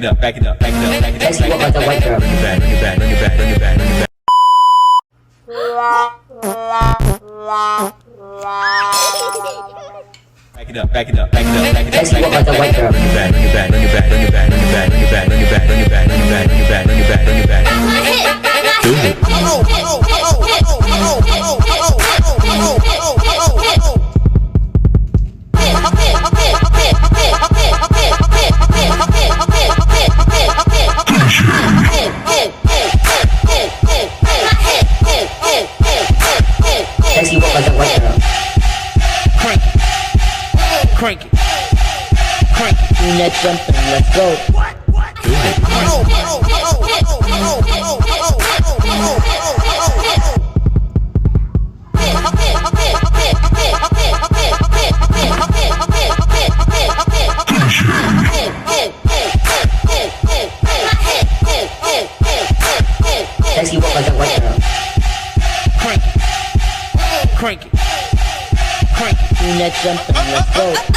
it up, back it up, back it up, back it up. Sexy walk like a white girl. Bring it back, bring it back, bring it back, bring it back, bring it back. Back it up, back it up, back it up, back it up. Sexy walk like a white girl. Bring it back, bring it back, bring it back, bring it back, bring it back, bring it back, bring it back, bring it back, bring it back, bring it back, bring it back, bring it back. Do it. Sexy walk like a white girl. Crank it, crank it, crank it. Do that jumping, let's go. Do it. Sexy walk like a white girl. Crank it, crank it, crank it. Do that jumping, let's go.